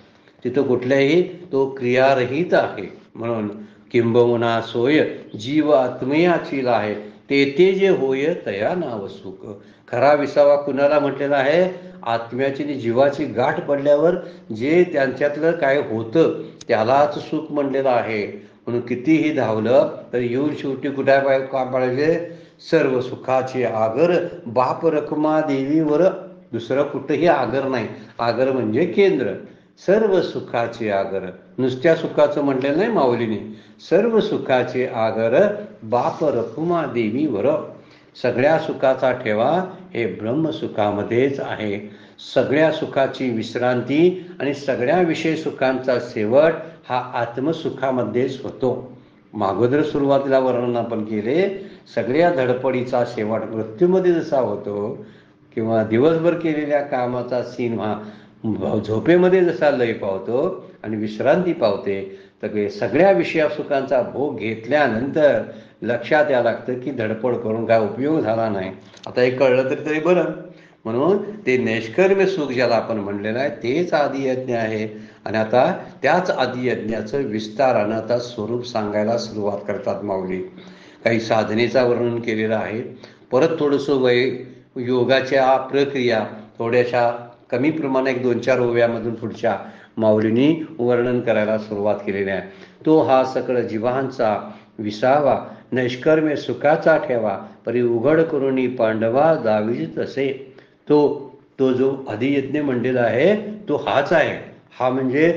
तिथं कुठल्याही तो क्रियारहित आहे. म्हणून किंबहुना सोय जीव आत्मयाची आहे, ते जे होय तया नाव सुख. खरा विसावा कुणाला म्हटलेला आहे? आत्म्याची आणि जीवाची गाठ पडल्यावर जे त्यांच्यातलं काय होतं त्यालाच सुख म्हणलेलं आहे. म्हणून कितीही धावलं तर येऊन शेवटी कुठे काम पाहिजे? सर्व सुखाचे आगर बाप रखमा देवीवर. दुसरं कुठंही आगर नाही. आगर म्हणजे केंद्र. सर्व सुखाचे आगर, नुसत्या सुखाचं म्हटलेलं नाही माऊलीने. सर्व सुखाचे आगर बाप रखुमा देवीवर. सगळ्या सुखाचा ठेवा हे ब्रह्मसुखामध्येच आहे. सगळ्या सुखाची विश्रांती आणि सगळ्या विषय सुखांचा शेवट हा आत्मसुखामध्येच होतो. मागोदर सुरुवातीला वर्णन आपण केले, सगळ्या धडपडीचा शेवट मृत्यूमध्ये जसा होतो, किंवा दिवसभर केलेल्या कामाचा सीमा झोपेमध्ये जसा लय पावतो आणि विश्रांती पावते, तर सगळ्या विषया सुखांचा भोग घेतल्यानंतर लक्षात यायला लागतं की धडपड करून काय उपयोग झाला नाही. आता हे कळलं तरी बरं. म्हणून ते नैष्कर्म्य सुख ज्याला आपण म्हणलेलं आहे तेच आदियज्ञ आहे. आणि आता त्याच आदियज्ञाचं विस्तारानं आता स्वरूप सांगायला सुरुवात करतात माऊली. काही साधनेचा वर्णन केलेलं आहे. परत थोडंसं योगाच्या प्रक्रिया थोड्याशा कमी प्रमाणात 1-2-4 ओव्यामधून पुढच्या माऊलींनी वर्णन करायला सुरुवात केलेली आहे. तो हा सकळ जीवांचा विसावा नैष्कर्म्य सुखाचा ठेवा परी उघड करुणी पांडवा दावीज तसे. तो जो आदियज्ञ म्हणलेला आहे तो हाच आहे. हा म्हणजे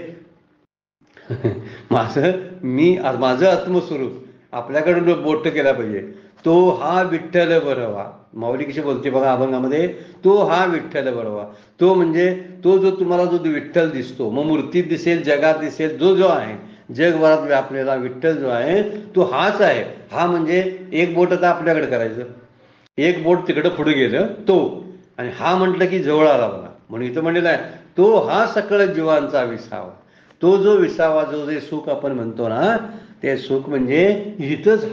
माझं आत्मस्वरूप आपल्याकडून बोट केला पाहिजे. तो हा विठ्ठल बरवा. माऊली कशी बोलते बघा अभंगामध्ये, तो हा विठ्ठल बरवा. तो म्हणजे तो जो तुम्हाला जो विठ्ठल दिसतो, मग मूर्तीत दिसेल, जगात दिसेल, जो आहे जगभरात व्यापलेला विठ्ठल जो आहे तो हाच आहे. हा म्हणजे एक बोट आता आपल्याकडे करायचं, एक बोट तिकडं पुढे गेलं तो, आणि हा म्हटलं की जवळ आला बघा. म्हणून इथं म्हणलेलं आहे तो हा सकळ जीवांचा विसावा. तो जो विसावा जो जे सुख आपण म्हणतो ना ते सुख म्हणजे इथंच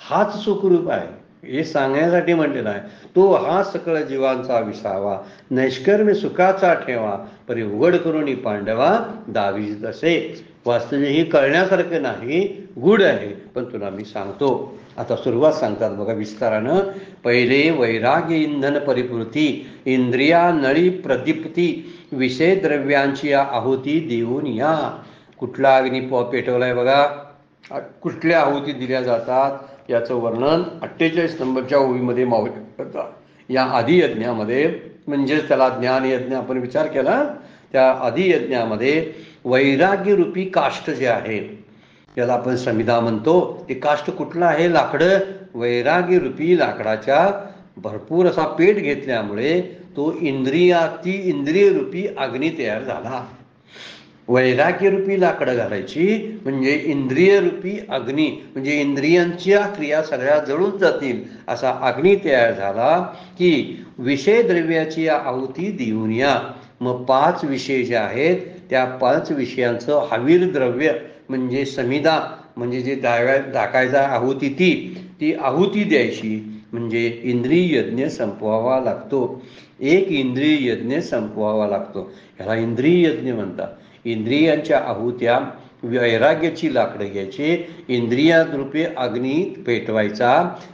हाच सुखरूप आहे हे सांगण्यासाठी म्हटलेलं आहे. तो हा सकळ जीवांचा विसावा नैष्कर्म्य सुखाचा ठेवा परी उघड करून पांडवा दावीज तसे. वास्तविक हे कळण्यासारखं नाही, गुढ आहे, पण तुला मी सांगतो. आता सुरुवात सांगतात बघा विस्तारानं. पहिले वैराग्य इंधन परिपूर्ती इंद्रिया नळी प्रदीप्ती विषय द्रव्यांची आहुती देऊन या. कुठला अग्नी पेटवलाय बघा, कुठल्या आहुती दिल्या जातात याचं वर्णन 48 नंबरच्या ओळीमध्ये माऊली करतात. या आदियज्ञामध्ये म्हणजेच त्याला ज्ञानयज्ञ आपण विचार केला, त्या आदियज्ञामध्ये वैराग्य रूपी काष्ट जे आहे त्याला आपण समिधा म्हणतो. ते काष्ट कुठलं आहे? लाकडं. वैराग्य रूपी लाकडाच्या भरपूर असा पेट घेतल्यामुळे तो इंद्रिय रूपी अग्नी तयार झाला. वैराग्य रूपी लाकडं घालायची म्हणजे इंद्रिय रूपी अग्नी, म्हणजे इंद्रियांच्या क्रिया सगळ्या जळून जातील असा अग्नी तयार झाला. की विषय द्रव्याची आहुती देऊन या. मग 5 विषय जे आहेत त्या 5 विषयांचं हवीर द्रव्य म्हणजे समिधा, म्हणजे जे टाकायचा आहुती ती आहुती द्यायची. म्हणजे इंद्रिय यज्ञ संपवावा लागतो. एक इंद्रिय यज्ञ संपवावा लागतो. ह्याला इंद्रिय यज्ञ म्हणतात. इंद्रियांच्या आहुत्या वैराग्याची लाकडं घ्यायची, इंद्रियारूपी अग्नी पेटवायचा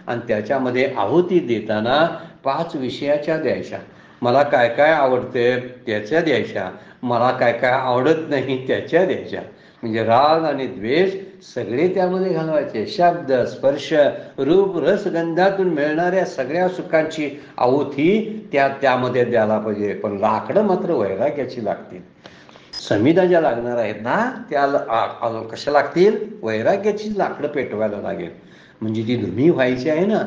आणि त्याच्यामध्ये आहुती देताना 5 विषयाच्या द्यायच्या. मला काय काय आवडते त्याच्या द्यायच्या, मला काय काय आवडत नाही त्याच्या द्यायच्या. म्हणजे राग आणि द्वेष सगळे त्यामध्ये घालवायचे. शब्द स्पर्श रूप रस गंधातून मिळणाऱ्या सगळ्या सुखांची आहुती त्यामध्ये द्यायला पाहिजे. पण लाकडं मात्र वैराग्याची लागतील. समिधा ज्या लागणार आहेत ना त्या कशा लागतील? वैराग्याची लाकडं पेटवायला लागेल. म्हणजे ती धुनी व्हायची आहे ना,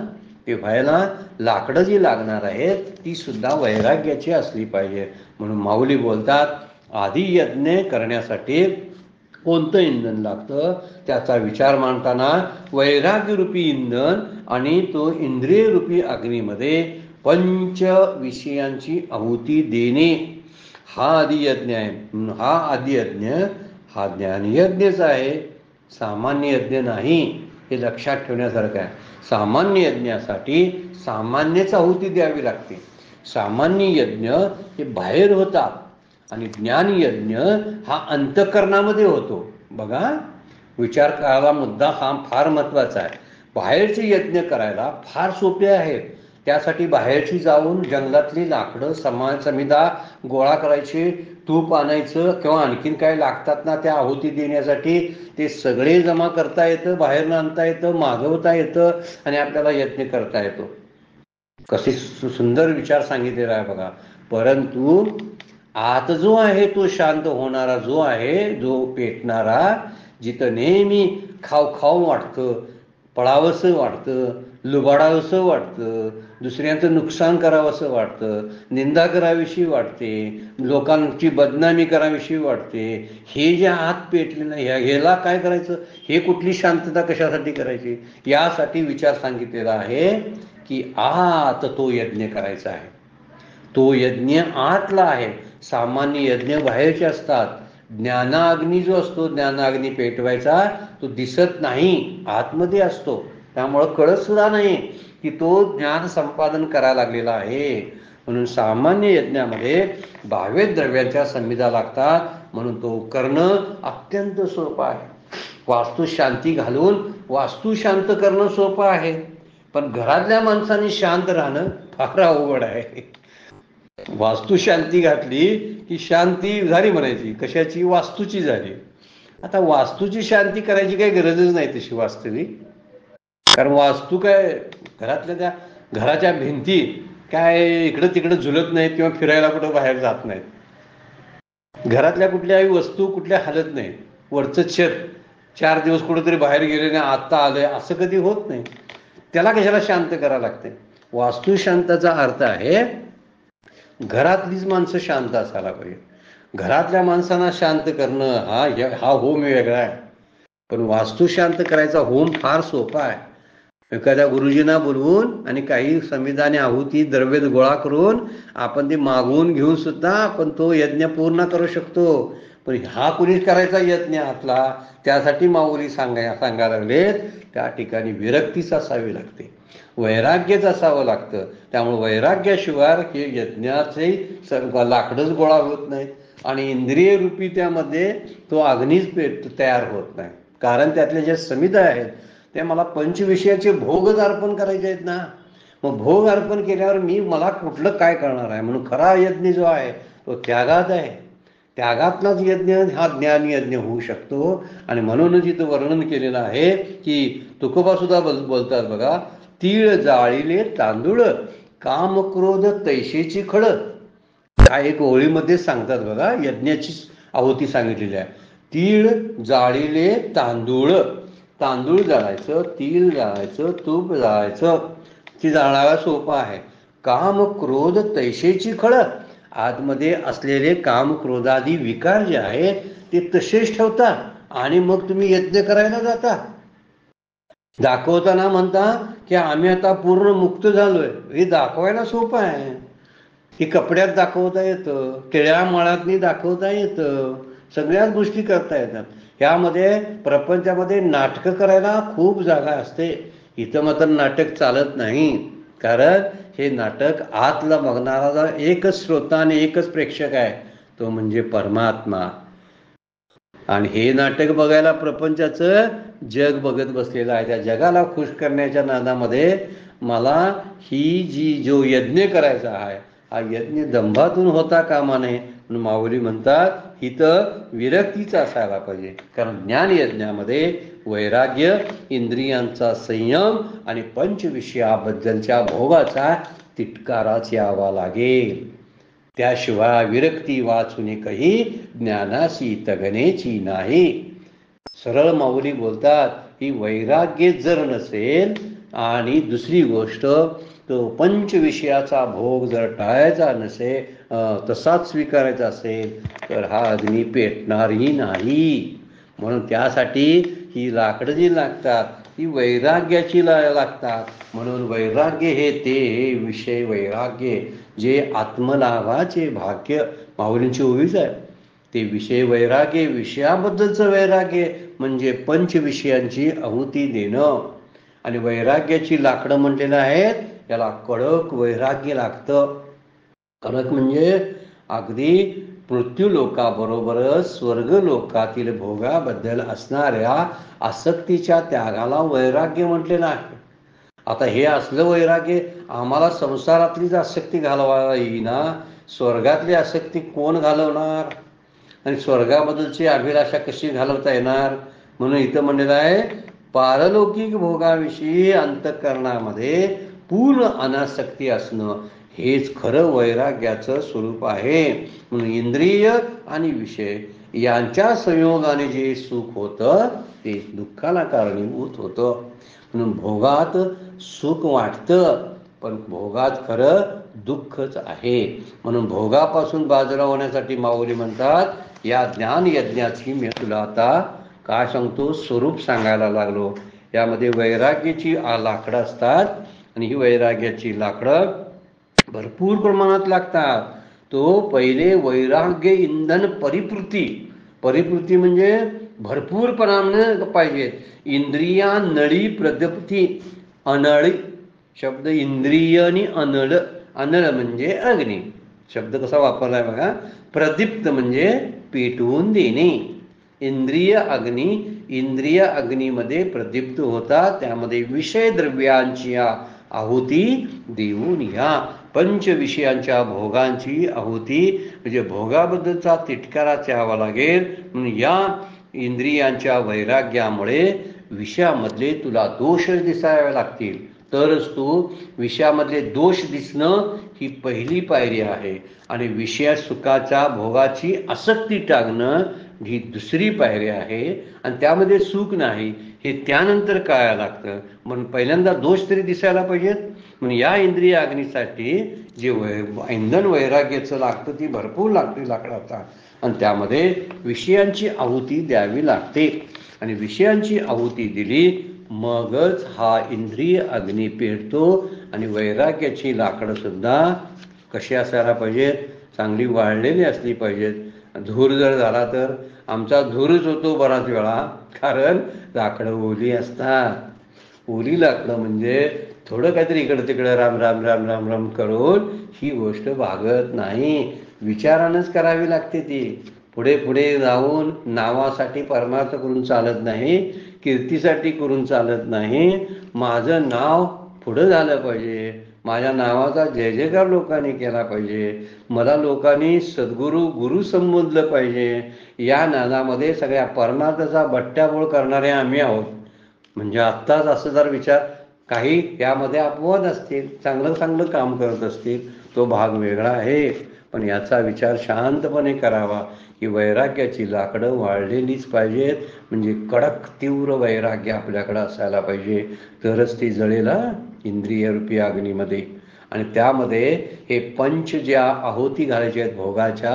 ते व्हायला लाकडं जी लागणार आहेत ती सुद्धा वैराग्याची असली पाहिजे. म्हणून माऊली बोलतात आदियज्ञ करण्यासाठी कोणतं इंधन लागतं त्याचा विचार मांडताना वैराग्य रूपी इंधन आणि तो इंद्रिय रूपी अग्नीमध्ये 5 विषयांची आहुती देणे हा आदियज्ञ आहे. हा आदियज्ञ हा ज्ञानयज्ञच आहे, सामान्य यज्ञ नाही. हे लक्षात ठेवण्यासारखं आहे. सामान्य यज्ञासाठी सामान्यच आहुती द्यावी लागते. सामान्य यज्ञ हे बाहेर होतात आणि ज्ञानयज्ञ हा अंतःकरणामध्ये होतो. बघा विचार करायला मुद्दा हा फार महत्त्वाचा आहे. बाहेरचे यज्ञ करायला फार सोपे आहेत. त्यासाठी बाहेरची जाऊन जंगलातली लाकडं समिधा गोळा करायची, तूप आणायचं किंवा आणखीन काय लागतात ना त्या आहुती देण्यासाठी ते सगळे जमा करता येतं, बाहेरनं आणता येतं, मागवता येतं आणि आपल्याला यज्ञ करता येतो. कसे सुंदर विचार सांगितलेला आहे बघा. परंतु आत जो आहे तो शांत होणारा जो आहे, जो पेटणारा, जिथं नेहमी खाऊ वाटतं, पळावंसं वाटतं, लुबाडावंसं वाटतं, दुसऱ्यांचं नुकसान करावंसं वाटतं, निंदा करावीशी वाटते, लोकांची बदनामी करावीशी वाटते, हे जे आत पेटलेलं ह्याला काय करायचं? हे कुठली शांतता कशासाठी करायची? यासाठी विचार सांगितलेला आहे की आत तो यज्ञ करायचा आहे. तो यज्ञ आतला आहे. सामान्य यज्ञ बाहेरचे असतात. ज्ञानाग्नी जो असतो, ज्ञानाग्नी पेटवायचा तो दिसत नाही, आतमध्ये असतो. त्यामुळं कळत सुद्धा नाही की तो ज्ञान संपादन करायला लागलेला आहे. म्हणून सामान्य यज्ञामध्ये बाह्य द्रव्यांच्या संविधा लागतात, म्हणून तो करणं अत्यंत सोपं आहे. वास्तू शांती घालून वास्तू शांत करणं सोपं आहे, पण घरातल्या माणसांनी शांत राहणं फार अवघड आहे. वास्तू शांती घातली की शांती झाली म्हणायची, कशाची? वास्तूची झाली. आता वास्तूची शांती करायची काही गरजच नाही तशी वास्तविक, कारण वास्तू काय घरातल्या त्या घराच्या भिंती काय इकडं तिकडं झुलत नाहीत किंवा फिरायला कुठं बाहेर जात नाहीत. घरातल्या कुठल्याही वस्तू कुठल्या हलत नाहीत. वरचं छत 4 दिवस कुठेतरी बाहेर गेले नाही, आत्ता आलंय असं कधी होत नाही. त्याला कशाला शांत करायला लागते? वास्तू शांताचा अर्थ आहे घरातलीच माणसं शांत असायला पाहिजे. घरातल्या माणसांना शांत करणं हा होम वेगळा आहे, पण वास्तू शांत करायचा होम फार सोपा आहे. एखाद्या गुरुजींना बोलवून आणि काही संविधाने आहुती द्रव्य गोळा करून आपण ते मागवून घेऊन सुद्धा आपण तो यज्ञ पूर्ण करू शकतो. पण हा कुणीच करायचा यज्ञ आपला, त्यासाठी माऊली सांगायला लागलेत त्या ठिकाणी विरक्तीच असावी लागते, वैराग्यच असावं लागतं. त्यामुळे वैराग्याशिवाय हे यज्ञाचे लाकडच गोळा होत नाहीत आणि इंद्रिय रूपी त्यामध्ये तो अग्नीच तयार होत नाही. कारण त्यातले जे समिधा आहेत ते मला पंचविषयाचे भोगच अर्पण करायचे आहेत ना. मग भोग अर्पण केल्यावर मला कुठलं काय करणार आहे? म्हणून खरा यज्ञ जो आहे तो त्यागात आहे. त्यागातलाच यज्ञ हा ज्ञान यज्ञ होऊ शकतो. आणि म्हणूनच इथं वर्णन केलेलं आहे की तुकोबा सुद्धा बोलतात बघा, तीळ जाळीले तांदूळ काम क्रोध तैशेची खड. हा एक ओळीमध्ये सांगतात बघा, यज्ञाची आहुती सांगितलेली आहे. तीळ जाळीले तांदूळ, तांदूळ जाळायचं, तीळ जाळायचं, तूप जाळायचं, ती जाळायला सोपं आहे. काम क्रोध तैशेची खड, आतमध्ये असलेले काम क्रोधादी विकार जे आहेत ते तसेच ठेवता आणि मग तुम्ही यज्ञ करायला जाता. दाखवताना म्हणता की आम्ही आता पूर्ण मुक्त झालोय, हे दाखवायला सोपं आहे. हे कपड्यात दाखवता येतं, टिळ्या माळातनी दाखवता येतं, सगळ्याच गोष्टी करता येतात. ह्यामध्ये प्रपंचामध्ये नाटकं करायला खूप जागा असते. इथं मात्र नाटक चालत नाही, कारण हे नाटक आतला बघणारा एकच श्रोता आणि एकच प्रेक्षक आहे, तो म्हणजे परमात्मा. आणि हे नाटक बघायला प्रपंचाचं जग बघत बसलेलं आहे. त्या जगाला खुश करण्याच्या नादामध्ये मला जो यज्ञ करायचा आहे हा यज्ञ दंभातून होता कामा नये. म्हणून माऊली म्हणतात इथं विरक्तीचा असायला पाहिजे, कारण ज्ञान यज्ञामध्ये वैराग्य, इंद्रियांचा संयम आणि पंचविषयाबद्दलच्या भोगाचा तिटकाराच यावा लागेल. त्याशिवाय विरक्ती वाचून काही ज्ञानाशी तगनेची नाही. सरळ माऊली बोलतात ही वैराग्य जर नसेल आणि दुसरी गोष्ट तो पंचविषयाचा भोग जर टाळायचा नसेल, तसाच स्वीकारायचा असेल तर हा अग्नी पेटणारही नाही. म्हणून त्यासाठी ही लाकडं जी लागतात ही वैराग्याची लागतात. म्हणून वैराग्य हे ते विषय वैराग्य जे आत्मलाभाचे भाग्य, माऊलींची ओळीच आहे. ते विषय वैराग्य, विषयाबद्दलचं वैराग्य म्हणजे पंचविषयांची आहुती देणं. आणि वैराग्याची लाकडं म्हटलेलं आहेत, याला कडक वैराग्य लागतं. कडक म्हणजे अगदी मृत्यूलोकाबरोबरच स्वर्गलोकातील भोगाबद्दल असणाऱ्या आसक्तीच्या त्यागाला वैराग्य म्हटलेलं आहे. आता हे असलं वैराग्य आम्हाला संसारातलीच आसक्ती घालवायला येईना, स्वर्गातली आसक्ती कोण घालवणार आणि स्वर्गाबद्दलची अभिलाषा कशी घालवता येणार? म्हणून इथं म्हणलेलं आहे पारलौकिक भोगाविषयी अंतःकरणामध्ये पूर्ण अनासक्ती असणं हेच खरं वैराग्याचं स्वरूप आहे. म्हणून इंद्रिय आणि विषय यांच्या संयोगाने जे सुख होतं ते दुःखाला कारणीभूत होतं. म्हणून भोगात सुख वाटतं, पण भोगात खरं दुःखच आहे. म्हणून भोगापासून बाजूला होण्यासाठी माऊली म्हणतात या ज्ञान यज्ञाची मी तुला आता काय सांगतो स्वरूप सांगायला लागलो. यामध्ये वैराग्याची लाकडं असतात आणि ही वैराग्याची लाकडं भरपूर प्रमाणात लागतात. तो पहिले वैराग्य इंधन परिपूर्ती म्हणजे भरपूर प्रमाणात पाहिजेत. इंद्रिया नळी प्रदप्ती, अनळी शब्द इंद्रिय आणि अनळ अनळ म्हणजे अग्नी. शब्द कसा वापरलाय बघा. प्रदीप्त म्हणजे पेटवून देणे. इंद्रिय अग्नी, इंद्रिय अग्नीमध्ये प्रदीप्त होतात, त्यामध्ये विषय द्रव्यांची आहुती देऊन या. पंच विषयांच्या भोगांची आहुती म्हणजे भोगाबद्दलचा तिटकारा द्यावा लागेल. म्हणून या इंद्रियांच्या वैराग्यामुळे विषयामधले तुला दोष दिसावे लागतील, तरच तू विषयामधले दोष दिसणं ही पहिली पायरी आहे. आणि विषय सुखाच्या भोगाची आसक्ती टाकणं ही दुसरी पायरी आहे. आणि त्यामध्ये सुख नाही हे त्यानंतर कळायला लागतं. म्हणून पहिल्यांदा दोष तरी दिसायला पाहिजेत. म्हणून या इंद्रिय अग्नीसाठी जे इंधन वैराग्याचं लागतं ती भरपूर लागते लाकडाचा. आणि त्यामध्ये विषयांची आहुती द्यावी लागते. आणि विषयांची आहुती दिली मगच हा इंद्रिय अग्नी पेटतो. आणि वैराग्याची लाकडं सुद्धा कशी असायला पाहिजेत, चांगली वाळलेली असली पाहिजेत. धूर जर झाला तर आमचा धूरच होतो बराच वेळा, कारण लाकडं ओली असतात. ओली लाकडं म्हणजे थोडं काहीतरी इकडं तिकडं राम राम राम राम राम करून ही गोष्ट भागत नाही. विचारानंच करावी लागते ती. पुढे पुढे जाऊन नावासाठी परमार्थ करून चालत नाही, कीर्तीसाठी करून चालत नाही. माझं नाव पुढं झालं पाहिजे, माझ्या नावाचा जय जयकार लोकांनी केला पाहिजे, मला लोकांनी सद्गुरू गुरु संबोधलं पाहिजे. या नादामध्ये सगळ्या परमार्थाचा बट्ट्याबोळ करणारे आम्ही आहोत. म्हणजे आत्ताच असं जर विचार, काही यामध्ये अपवाद असतील, चांगलं चांगलं काम करत असतील, तो भाग वेगळा आहे. पण याचा विचार शांतपणे करावा की वैराग्याची लाकडं वाळलेलीच पाहिजेत. म्हणजे कडक तीव्र वैराग्य आपल्याकडं असायला पाहिजे, तरच ती जळेल इंद्रियरूपी अग्नीमध्ये. आणि त्यामध्ये हे पंच ज्या आहुती घालायच्या आहेत भोगाच्या,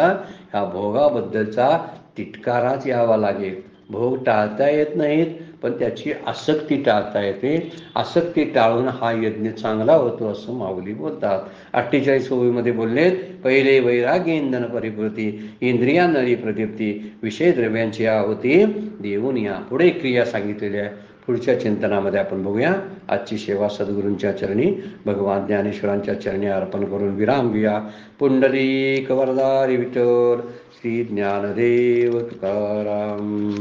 ह्या भोगाबद्दलचा तिटकाराच यावा लागेल. भोग टाळता येत नाहीत, पण त्याची आसक्ती टाळता येते. आसक्ती टाळून हा यज्ञ चांगला होतो असं माऊली बोलतात. 48 ओळीमध्ये बोललेत, पहिले वैराग्य इंधन परिपूर्ती, इंद्रिया नळी प्रदीप्ती, विषय द्रव्यांची आहुती देऊन या. पुढे क्रिया सांगितलेली आहे. पुढच्या चिंतनामध्ये आपण बघूया. आजची सेवा सद्गुरूंच्या चरणी, भगवान ज्ञानेश्वरांच्या चरणी अर्पण करून विराम घेऊया. पुंडलिक वरदारी विठ्ठल, श्री ज्ञानदेव तुकाराम.